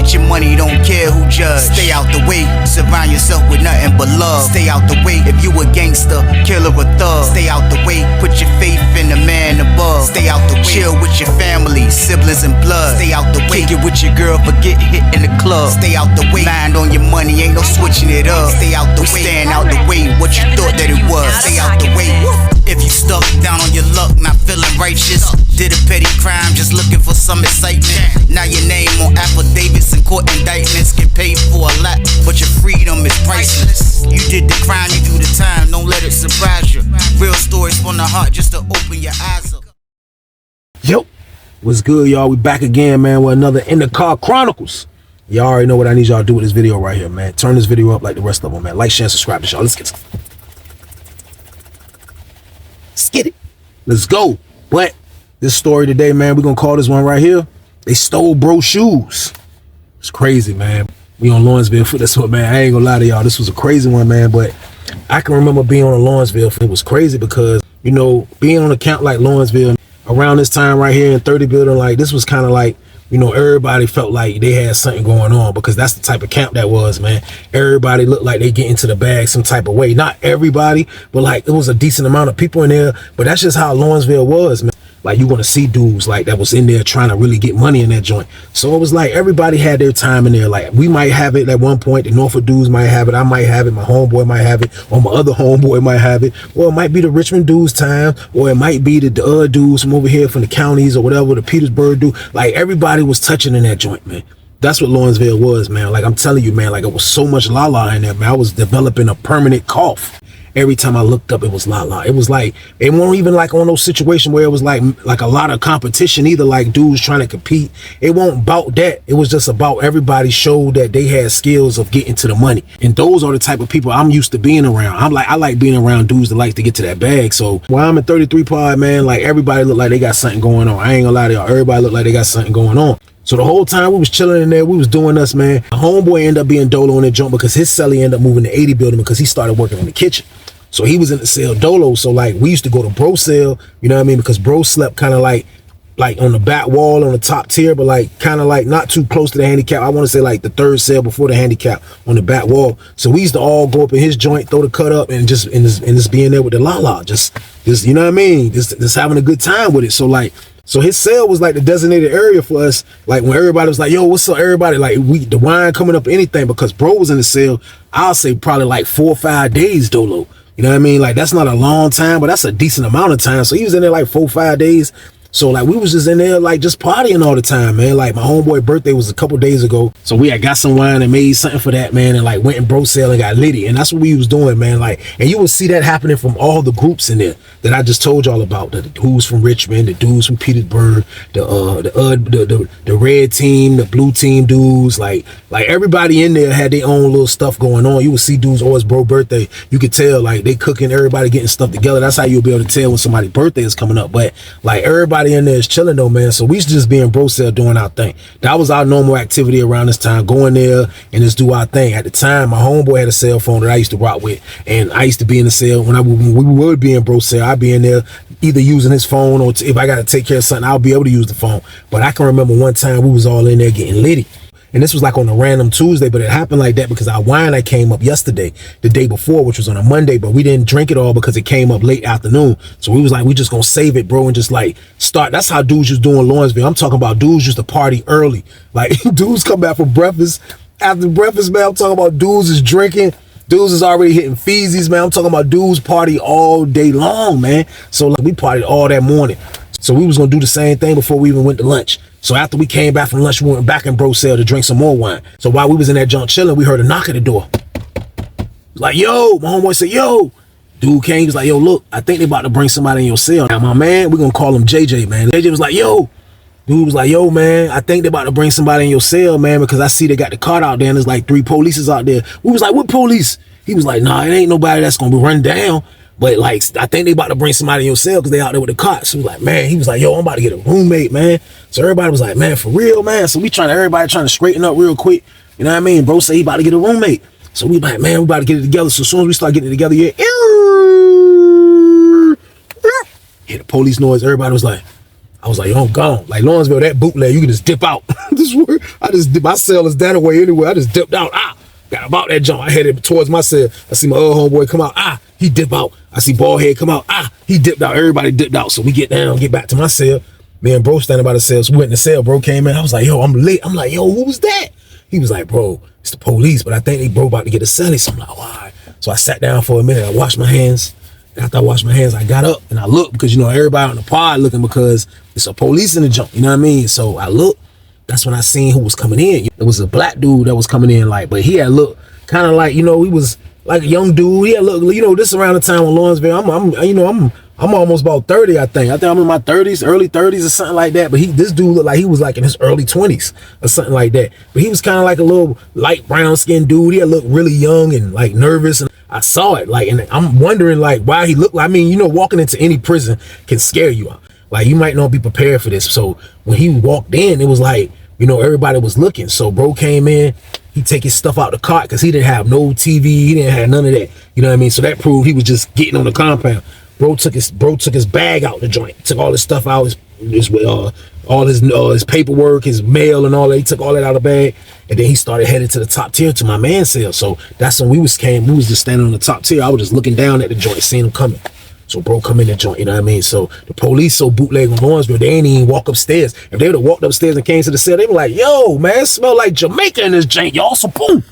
Get your money, don't care who judge. Stay out the way, surround yourself with nothing but love. Stay out the way, if you a gangster, killer or thug. Stay out the way, put your faith in the man above. Stay out the way, chill with your family, siblings and blood. Stay out the way, kick it with your girl, forget hit in the club. Stay out the way, mind on your money, ain't no switching it up. Stay out the way, stand out the way, what you thought that it was. Stay out the way. If you stuck down on your luck, not feeling righteous, did a petty crime, just looking for some excitement. Now your name on affidavits and court indictments, get paid for a lot, but your freedom is priceless. You did the crime, you do the time, don't let it surprise you. Real stories from the heart, just to open your eyes up. Yo, what's good, y'all? We back again, man, with another In the Car Chronicles. Y'all already know what I need y'all to do with this video right here, man. Turn this video up like the rest of them, man. Like, share, and subscribe to y'all. Let's get it. Let's get it. Let's go. But this story today, man, we're gonna call this one right here. They stole bro's shoes. It's crazy, man. We on Lawrenceville for this one, man. I ain't gonna lie to y'all. This was a crazy one, man. But I can remember being on Lawrenceville. It was crazy because, you know, being on a camp like Lawrenceville around this time right here in 30 building, like this was kind of like, you know, everybody felt like they had something going on because that's the type of camp that was, man. Everybody looked like they get into the bag some type of way. Not everybody, but like it was a decent amount of people in there. But that's just how Lawrenceville was, man. Like you're gonna see dudes like that was in there trying to really get money in that joint. So it was like everybody had their time in there. Like we might have it at one point, the Norfolk dudes might have it, I might have it, my homeboy might have it, or my other homeboy might have it, or it might be the Richmond dudes time, or it might be the other dudes from over here from the counties or whatever, the Petersburg dude. Like everybody was touching in that joint, man. That's what Lawrenceville was, man. Like I'm telling you, man, like it was so much la-la in there, man. I was developing a permanent cough. Every time I looked up, it was la-la. It was like, it wasn't even like on those situations where it was like a lot of competition either, like dudes trying to compete. It wasn't about that. It was just about everybody showed that they had skills of getting to the money. And those are the type of people I'm used to being around. I like being around dudes that like to get to that bag. So while I'm in 33 pod, man, like everybody looked like they got something going on. I ain't gonna lie to y'all. Everybody looked like they got something going on. So the whole time we was chilling in there, we was doing us, man. My homeboy ended up being dolo in that jump because his celly ended up moving to 80 building because he started working in the kitchen. So he was in the cell dolo. So like we used to go to bro cell, you know what I mean? Because bro slept kind of like on the back wall on the top tier, but like kind of like not too close to the handicap. I want to say like the third cell before the handicap on the back wall. So we used to all go up in his joint, throw the cut up, and just being there with the la-la, just you know what I mean? Just having a good time with it. So like, so his cell was like the designated area for us. Like when everybody was like, yo, what's up, everybody? Like the wine coming up, anything, because bro was in the cell, I'll say probably like 4 or 5 days dolo. You know what I mean? Like that's not a long time, but that's a decent amount of time. So he was in there like 4 or 5 days. So like we was just in there like just partying all the time, man. Like my homeboy birthday was a couple days ago. So we had got some wine and made something for that, man, and like went and bro sale and got litty. And that's what we was doing, man. Like, and you will see that happening from all the groups in there that I just told y'all about. The dudes from Richmond, the dudes from Petersburg, the red team, the blue team dudes, like everybody in there had their own little stuff going on. You would see dudes always bro birthday. You could tell like they cooking, everybody getting stuff together. That's how you'll be able to tell when somebody's birthday is coming up. But like everybody in there is chilling though, man. So we just be in bro cell doing our thing. That was our normal activity around this time, going there and just do our thing. At the time, my homeboy had a cell phone that I used to rock with, and I used to be in the cell when we would be in bro cell. I'd be in there either using his phone, or if I got to take care of something, I'll be able to use the phone. But I can remember one time we was all in there getting litty. And this was like on a random Tuesday, but it happened like that because our wine that came up yesterday, the day before, which was on a Monday, but we didn't drink it all because it came up late afternoon. So we was like, we just gonna save it, bro, and just like start. That's how dudes was doing Lawrenceville. I'm talking about dudes used to party early. Like dudes come back from breakfast. After breakfast, man, I'm talking about dudes is drinking. Dudes is already hitting feezies, man. I'm talking about dudes party all day long, man. So like we partied all that morning. So we was gonna do the same thing before we even went to lunch. So after we came back from lunch, we went back in bro cell to drink some more wine. So while we was in that junk chilling, we heard a knock at the door. Like, yo, my homeboy said, yo. Dude came, he was like, yo, look, I think they about to bring somebody in your cell. Now, my man, we're gonna call him JJ, man. JJ was like, yo. Dude was like, yo, man, I think they about to bring somebody in your cell, man, because I see they got the cart out there and there's like 3 polices out there. We was like, what police? He was like, nah, it ain't nobody that's gonna be run down. But like, I think they about to bring somebody in your cell because they out there with the cops. So he was like, man, he was like, yo, I'm about to get a roommate, man. So everybody was like, man, for real, man. So everybody trying to straighten up real quick. You know what I mean? Bro say he about to get a roommate. So we like, man, we about to get it together. So as soon as we start getting it together, yeah, hear the police noise. Everybody was like, I was like, yo, I'm gone. Like Lawrenceville, that bootleg, you can just dip out. I just dip. My cell is that away anyway. I just dipped out. Got about that jump. I headed towards my cell. I see my other homeboy come out. He dip out. I see Ballhead come out. He dipped out. Everybody dipped out. So we get down, get back to my cell. Me and bro standing by the cell. So we went in the cell. Bro came in. I was like, yo, I'm late. I'm like, yo, who was that? He was like, bro, it's the police. But I think they bro about to get a celly. So I'm like, why? So I sat down for a minute. I washed my hands. After I washed my hands, I got up and I looked because, you know, everybody on the pod looking because it's a police in the jump. You know what I mean? So I looked. That's when I seen who was coming in. It was a black dude that was coming in, like, but he had looked kind of like, you know, he was like a young dude. He had looked, you know, this around the time in Lawrenceville. I'm almost about 30, I think. I think I'm in my 30s, early 30s or something like that. But this dude looked like he was like in his early 20s or something like that. But he was kind of like a little light brown skinned dude. He had looked really young and like nervous. And I saw it, like, and I'm wondering like why he looked like, I mean, you know, walking into any prison can scare you out. Like, you might not be prepared for this. So when he walked in, it was like, you know, everybody was looking. So bro came in, he take his stuff out the cart because he didn't have no TV, he didn't have none of that. You know what I mean? So that proved he was just getting on the compound. Bro took his bag out the joint, took all his stuff out, all his paperwork, his mail and all that. He took all that out of the bag, and then he started heading to the top tier to my man's cell. So that's when we was just standing on the top tier. I was just looking down at the joint, seeing him coming. So bro come in the joint, you know what I mean? So the police so bootleg on Lawrenceville, they ain't even walk upstairs. If they would have walked upstairs and came to the cell, they were like, yo, man, it smell like Jamaica in this joint, y'all. So boom.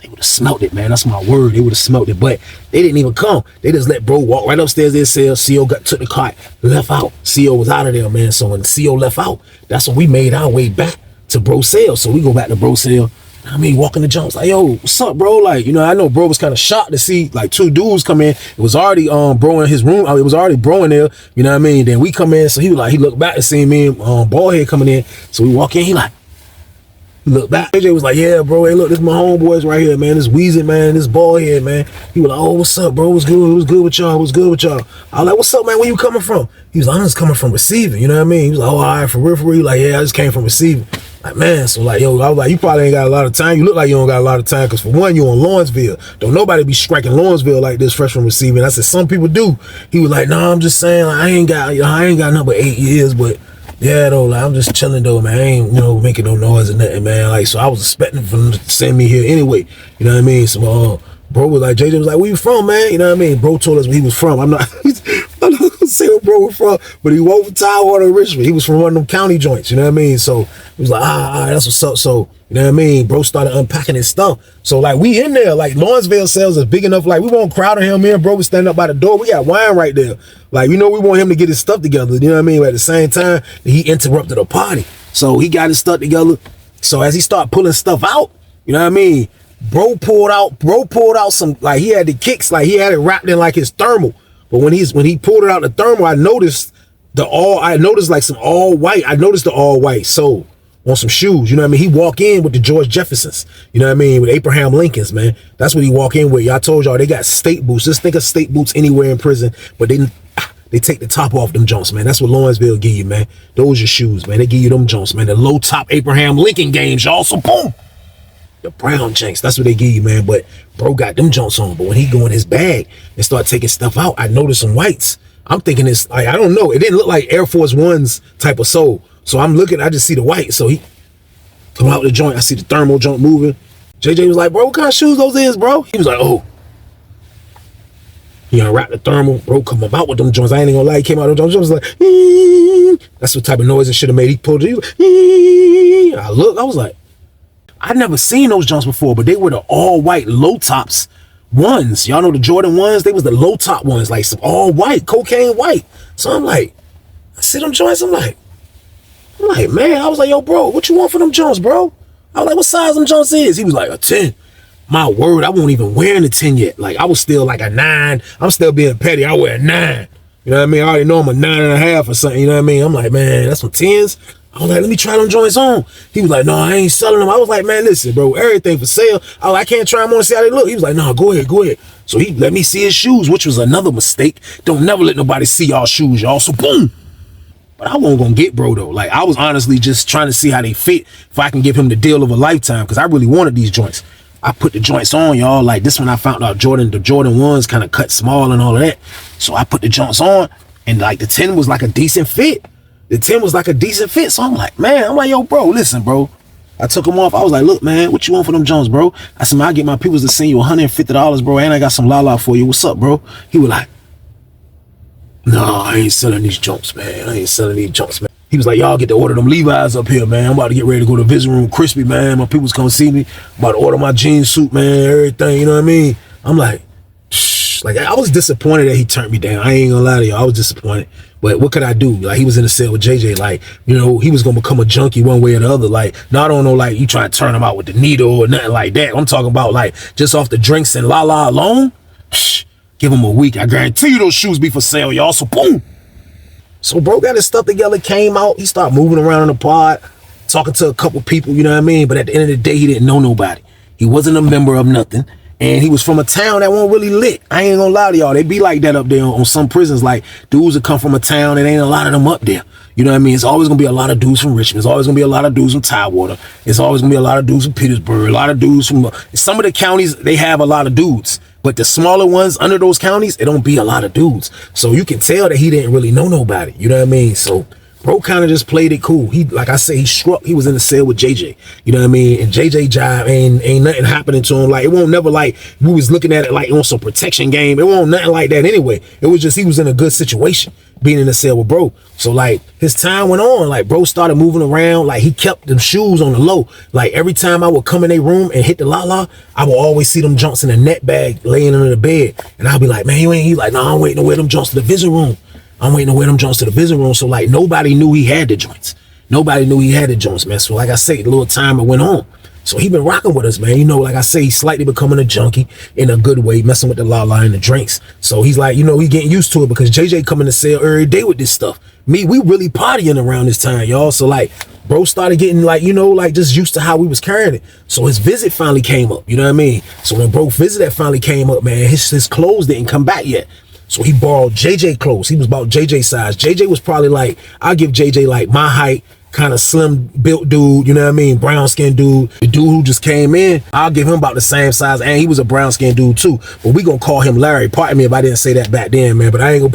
They would have smelt it, man. That's my word. They would have smelt it, but they didn't even come. They just let bro walk right upstairs their cell. CO took the cart, left out. CO was out of there, man. So when CO left out, that's when we made our way back to bro's cell. So we go back to bro's cell. I mean, walking the jumps like, yo, what's up, bro? Like, you know, I know bro was kind of shocked to see like two dudes come in. It was already bro in his room. It was already bro in there. You know what I mean? Then we come in, so he looked back and see me and Ballhead coming in. So we walk in, he look back. AJ was like, yeah, bro, hey, look, this my homeboys right here, man. This Weezy, man, this Ballhead, man. He was like, oh, what's up, bro? What's good? What's good with y'all? What's good with y'all? I was like, what's up, man? Where you coming from? He was like, I'm just coming from receiving, you know what I mean? He was like, oh, all right, for real, for real. Like, yeah, I just came from receiving. Like, man, so like, yo, I was like, you probably ain't got a lot of time. You look like you don't got a lot of time, because for one, you on Lawrenceville. Don't nobody be striking Lawrenceville like this fresh from receiving. I said, some people do. He was like, nah, I'm just saying, like, I ain't got nothing but 8 years, but yeah, though, like, I'm just chilling though, man. I ain't, you know, making no noise or nothing, man. Like, so I was expecting for them to send me here anyway. You know what I mean? So bro was like, JJ was like, where you from, man? You know what I mean? Bro told us where he was from. I'm not gonna say where bro was from, but he wasn't from Tidewater or Richmond. He was from one of them county joints, you know what I mean? So he was like, that's what's up. So, you know what I mean? Bro started unpacking his stuff. So like, we in there, like Lawrenceville cells is big enough, like we won't crowd him. Me and bro was standing up by the door. We got wine right there. Like, you know, we want him to get his stuff together, you know what I mean? But at the same time, he interrupted the party. So he got his stuff together. So as he started pulling stuff out, you know what I mean? Bro pulled out some, like, he had the kicks, like he had it wrapped in like his thermal. But when he pulled it out the thermal, I noticed like some all white. I noticed the all white sole on some shoes. You know what I mean? He walk in with the George Jeffersons. You know what I mean? With Abraham Lincolns, man. That's what he walk in with. Y'all told y'all they got state boots. Just think of state boots anywhere in prison, but they take the top off them Jones, man. That's what Lawrenceville give you, man. Those are shoes, man. They give you them Jones, man. The low top Abraham Lincoln games, y'all. So boom. The brown janks, that's what they give you, man. But bro got them Jones on. But when he go in his bag and start taking stuff out, I noticed some whites. I'm thinking it's like, I don't know. It didn't look like Air Force One's type of sole. So I'm looking, I just see the white. So he come out the joint. I see the thermal joint moving. JJ was like, bro, what kind of shoes those is, bro? He was like, oh. He unwrapped the thermal. Bro come about with them joints. I ain't gonna lie. He came out of them joints. Was like, ee. That's what type of noise it should have made. He pulled it. He was, ee. I looked. I was like, I'd never seen those joints before, but they were the all white low tops ones. Y'all know the Jordan ones? They was the low top ones, like some all white, cocaine white. So I'm like, I see them joints. I'm like, man, I was like, yo, bro, what you want for them joints, bro? I was like, what size them joints is? He was like, a 10. My word, I wasn't even wearing a 10 yet. Like, I was still like a 9. I'm still being petty. I wear a 9. You know what I mean? I already know I'm a 9.5 or something. You know what I mean? I'm like, man, that's some 10s. I was like, let me try them joints on. He was like, no, I ain't selling them. I was like, man, listen, bro, everything for sale. I can't try them on and see how they look. He was like, no, go ahead. So he let me see his shoes, which was another mistake. Don't never let nobody see y'all shoes, y'all. So boom. But I wasn't gonna get bro though. Like, I was honestly just trying to see how they fit, if I can give him the deal of a lifetime, because I really wanted these joints. I put the joints on, y'all. Like, this one I found out the Jordan 1s kind of cut small and all of that. So I put the joints on, and like the 10 was like a decent fit. The 10 was like a decent fit. So I'm like, yo, bro, listen, bro. I took him off. I was like, look, man, what you want for them Jones, bro? I said, man, I get my peoples to send you $150, bro, and I got some Lala for you. What's up, bro? He was like, no, I ain't selling these jumps, man. I ain't selling these jumps, man. He was like, y'all get to order them Levi's up here, man. I'm about to get ready to go to the visit room crispy, man. My people's come see me. I'm about to order my jean suit, man, everything, you know what I mean? I'm like, shh. Like, I was disappointed that he turned me down. I ain't gonna lie to you. I was disappointed. But what could I do? Like, he was in the cell with JJ. Like, you know, he was gonna become a junkie one way or the other. Like, now I don't know, like, you try to turn him out with the needle or nothing like that. I'm talking about, like, just off the drinks and Lala alone. Shh. Give him a week. I guarantee you those shoes be for sale, y'all. So, boom. So, bro got his stuff together, came out. He started moving around in the pod, talking to a couple people, you know what I mean? But at the end of the day, he didn't know nobody. He wasn't a member of nothing. And he was from a town that wasn't really lit. I ain't gonna lie to y'all. They be like that up there on some prisons. Like, dudes that come from a town, and ain't a lot of them up there. You know what I mean? It's always gonna be a lot of dudes from Richmond. It's always gonna be a lot of dudes from Tidewater. It's always gonna be a lot of dudes from Petersburg. A lot of dudes from some of the counties. They have a lot of dudes, but the smaller ones under those counties, it don't be a lot of dudes. So you can tell that he didn't really know nobody. You know what I mean? So bro kind of just played it cool. He, like I say, he struck. He was in the cell with JJ. You know what I mean? And JJ jive ain't nothing happening to him. Like, it won't never like we was looking at it like on some protection game. It won't nothing like that anyway. It was just he was in a good situation being in the cell with bro. So like his time went on. Like bro started moving around. Like he kept them shoes on the low. Like every time I would come in their room and hit the Lala, I would always see them junks in a net bag laying under the bed. And I'll be like, man, you ain't. He like, no, I'm waiting to wear them junks to the visit room. I'm waiting to wear them joints to the visit room. So like nobody knew he had the joints. Nobody knew he had the joints, man. So like I say, the little time it went on. So he been rocking with us, man. You know, like I say, he's slightly becoming a junkie in a good way, messing with the Lala and the drinks. So he's like, you know, he getting used to it because JJ coming to sell every day with this stuff. Me, we really partying around this time, y'all. So like, bro started getting like, you know, like just used to how we was carrying it. So his visit finally came up, you know what I mean? So when bro visit that finally came up, man, his clothes didn't come back yet. So he borrowed JJ clothes. He was about JJ size. JJ was probably like, I'll give JJ like my height, kind of slim built dude, you know what I mean? Brown skinned dude. The dude who just came in, I'll give him about the same size. And he was a brown skinned dude too. But we gonna call him Larry. Pardon me if I didn't say that back then, man. But I ain't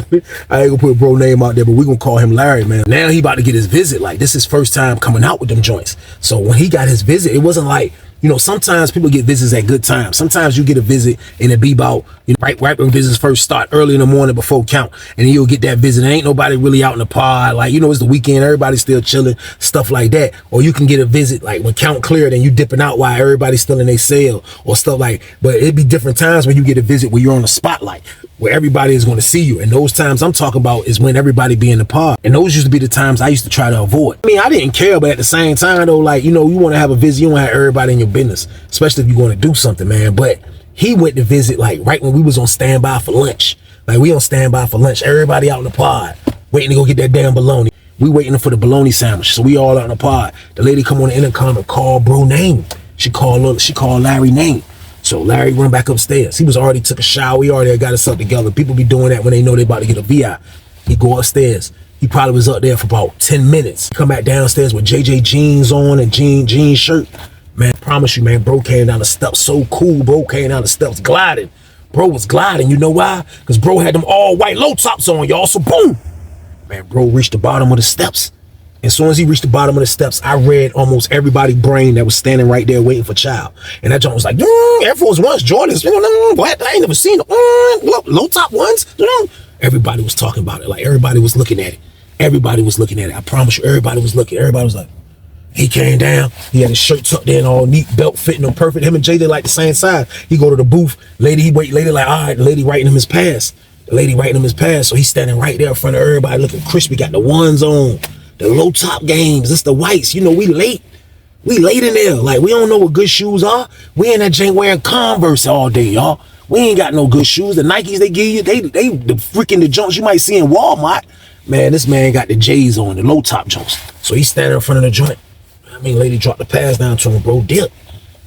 gonna put bro name out there, but we gonna call him Larry, man. Now he about to get his visit. Like this is his first time coming out with them joints. So when he got his visit, it wasn't like, you know, sometimes people get visits at good times. Sometimes you get a visit and it be about, you know, right when visits first start, early in the morning before count, and then you'll get that visit. Ain't nobody really out in the pod. Like, you know, it's the weekend, everybody's still chilling, stuff like that. Or you can get a visit like when count cleared and you dipping out while everybody's still in their cell or stuff like. But it'd be different times when you get a visit where you're on the spotlight, where everybody is going to see you. And those times I'm talking about is when everybody be in the pod. And those used to be the times I used to try to avoid. I mean, I didn't care, but at the same time though, like, you know, you want to have a visit, you want to have everybody in your business, especially if you're going to do something, man. But he went to visit like right when we was on standby for lunch. Like we on standby for lunch, everybody out in the pod waiting to go get that damn bologna. We waiting for the bologna sandwich, so we all out in the pod. The lady come on the intercom and call bro name. She called Larry name. So Larry run back upstairs. He was already took a shower. We already got us up together. People be doing that when they know they about to get a VI. He go upstairs. He probably was up there for about 10 minutes. Come back downstairs with JJ jeans on and jean shirt. Man, promise you, man, bro came down the steps so cool. Bro came down the steps gliding. Bro was gliding. You know why? Because bro had them all white low tops on, y'all. So boom. Man, bro reached the bottom of the steps. As soon as he reached the bottom of the steps, I read almost everybody's brain that was standing right there waiting for child. And that joint was like, Air Force Ones, Jordans, what? I ain't never seen them. Low top ones. Everybody was talking about it. Like everybody was looking at it. Everybody was looking at it. I promise you, everybody was looking. Everybody was like, he came down. He had his shirt tucked in, all neat, belt fitting him perfect. Him and JJ like the same size. He go to the booth. Lady like, all right, the lady writing him his pass. The lady writing him his pass. So he's standing right there in front of everybody looking crispy. Got the ones on. The low top games. It's the whites. You know, we late. We late in there. Like, we don't know what good shoes are. We in that jank wearing Converse all day, y'all. We ain't got no good shoes. The Nikes they give you, they the freaking the junks you might see in Walmart. Man, this man got the J's on, the low top junks. So he's standing in front of the joint. I mean, lady dropped the pass down to him. Bro dipped.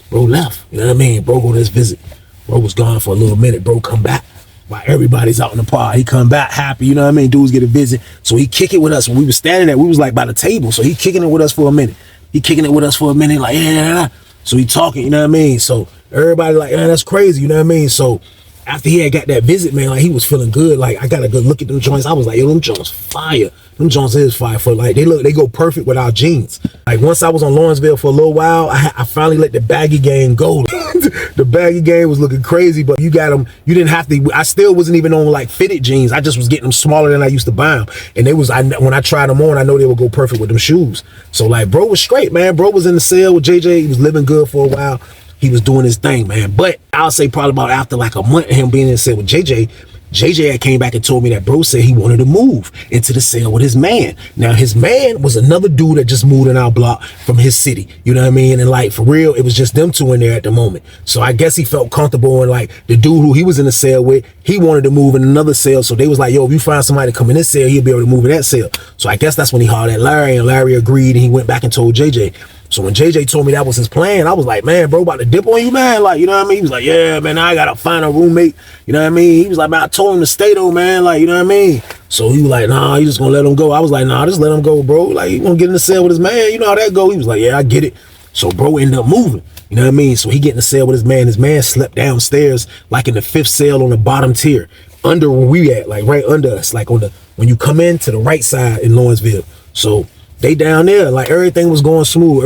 Bro left. You know what I mean? Bro go to this visit. Bro was gone for a little minute. Bro come back. While everybody's out in the pod, he come back happy, you know what I mean? Dudes get a visit. So he kick it with us. When we was standing there, we was like by the table. So he kicking it with us for a minute. Like, yeah. So he talking, you know what I mean? So everybody like, that's crazy, you know what I mean? So after he had got that visit, man, like he was feeling good. Like I got a good look at them joints. I was like, yo, them joints fire. Them joints is fire for like they go perfect with our jeans. Like once I was on Lawrenceville for a little while, I finally let the baggy game go. The baggy game was looking crazy, but you got them. You didn't have to. I still wasn't even on like fitted jeans. I just was getting them smaller than I used to buy them. And when I tried them on, I know they would go perfect with them shoes. So like, bro was straight, man. Bro was in the sale with JJ. He was living good for a while. He was doing his thing, man. But I'll say probably about after like a month of him being in the sale with JJ had came back and told me that bro said he wanted to move into the sale with his man. Now his man was another dude that just moved in our block from his city. You know what I mean? And like for real, it was just them two in there at the moment. So I guess he felt comfortable, and like the dude who he was in the sale with, he wanted to move in another sale. So they was like, yo, if you find somebody to come in this sale, he'll be able to move in that sale. So I guess that's when he hollered at Larry, and Larry agreed, and he went back and told JJ. So when JJ told me that was his plan, I was like, man, bro, about to dip on you, man. Like, you know what I mean? He was like, yeah, man, I gotta find a roommate. You know what I mean? He was like, man, I told him to stay though, man. Like, you know what I mean? So he was like, nah, you just gonna let him go. I was like, nah, just let him go, bro. Like, he gonna get in the cell with his man. You know how that go? He was like, yeah, I get it. So bro ended up moving. You know what I mean? So he get in the cell with his man. His man slept downstairs, like in the 5th cell on the bottom tier, under where we at, like right under us, like on the when you come in to the right side in Lawrenceville. So they down there, like everything was going smooth,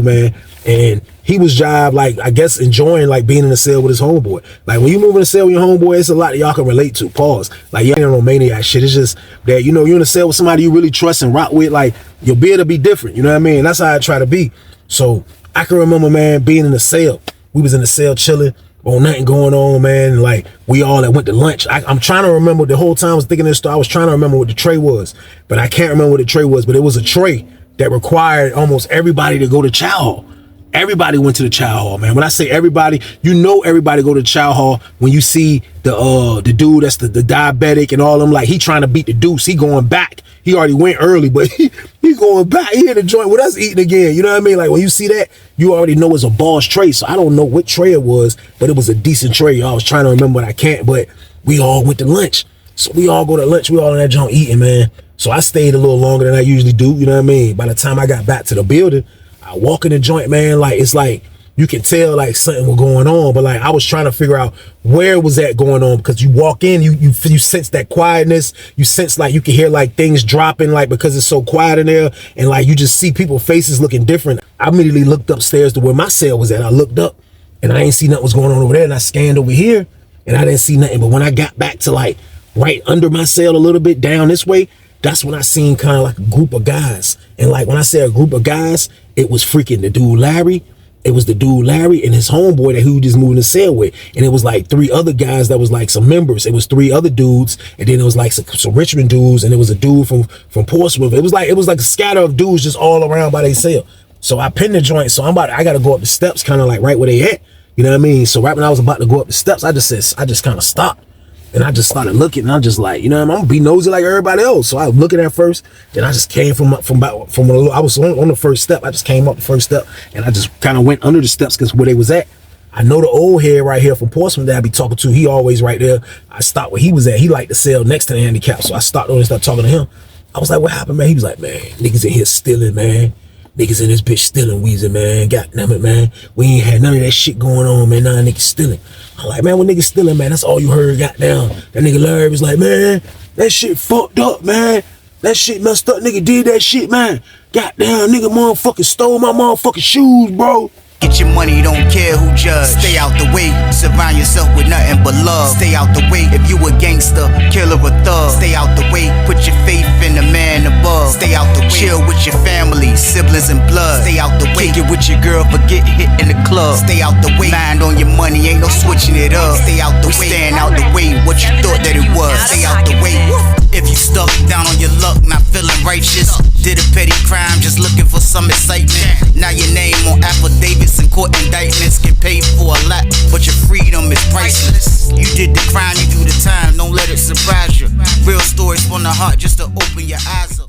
man. And he was like, I guess enjoying like being in the cell with his homeboy. Like when you move in the cell with your homeboy, it's a lot that y'all can relate to. Pause. Like you ain't no maniac shit. It's just that, you know, you're in the cell with somebody you really trust and rock with, like your beard will be different. You know what I mean? That's how I try to be. So I can remember, man, being in the cell. We was in the cell chilling. Oh, nothing going on, man. Like we all that went to lunch. I'm trying to remember the whole time I was thinking this story. I was trying to remember what the tray was, but I can't remember what the tray was. But it was a tray that required almost everybody to go to chow hall. Everybody went to the chow hall, man. When I say everybody, you know everybody go to chow hall when you see the dude that's the diabetic and all them. Like he trying to beat the deuce. He going back. He already went early, but he going back. He in the joint with us eating again. You know what I mean? Like when you see that, you already know it's a boss tray. So I don't know what tray it was, but it was a decent tray. I was trying to remember, but I can't. But we all went to lunch. So we all go to lunch. We all in that joint eating, man. So I stayed a little longer than I usually do. You know what I mean? By the time I got back to the building, I walk in the joint, man. Like it's like you can tell like something was going on, but like I was trying to figure out where was that going on, because you walk in, you sense that quietness. You sense like you can hear like things dropping, like because it's so quiet in there, and like you just see people's faces looking different. I immediately looked upstairs to where my cell was at. I looked up and I ain't see nothing was going on over there, and I scanned over here and I didn't see nothing. But when I got back to like right under my cell a little bit down this way, that's when I seen kind of like a group of guys. And like when I say a group of guys, it was freaking the dude Larry. It was the dude Larry and his homeboy that he just moved in the cell with. And it was like 3 other guys that was like some members. It was 3 other dudes, and then it was like some Richmond dudes, and it was a dude from Portsmouth. It was like a scatter of dudes just all around by their cell. So I pinned the joint. So I gotta go up the steps, kind of like right where they at. You know what I mean? So right when I was about to go up the steps, I just kind of stopped. And I just started looking, and I'm just like, you know, I'm gonna be nosy like everybody else. So I was looking at first, then I just came from I was on the first step. I just came up the first step, and I just kind of went under the steps because where they was at. I know the old head right here from Portsmouth that I be talking to. He always right there. I stopped where he was at. He liked to sell next to the handicap, so I stopped on and started talking to him. I was like, what happened, man? He was like, man, niggas in here stealing, man. Niggas in this bitch stealing, Weezy, man. God damn it, man. We ain't had none of that shit going on, man. Nah, niggas stealing. I'm like, man, when niggas stealing, man, that's all you heard, goddamn. That nigga Larry was like, man, that shit fucked up, man. That shit messed up. Nigga did that shit, man. Goddamn, nigga motherfucking stole my motherfucking shoes, bro. Get your money, don't care who judge. Stay out the way, surround yourself with nothing but love. Stay out the way if you a gangster, killer or thug. Stay out the way, put your faith in the man above. Stay out the way, chill with your family, siblings and blood. Stay out the way, kick it with your girl, forget hit in the club. Stay out the way, mind on your money, ain't no switching it up. Stay out the way, stand out the way, what you thought that it was. Stay out the way. If you stuck down on your luck, not feeling righteous, did a petty crime, just looking for some excitement. Now your name on affidavits and court indictments, get paid for a lot, but your freedom is priceless. You did the crime, you do the time, don't let it surprise you. Real stories from the heart, just to open your eyes up.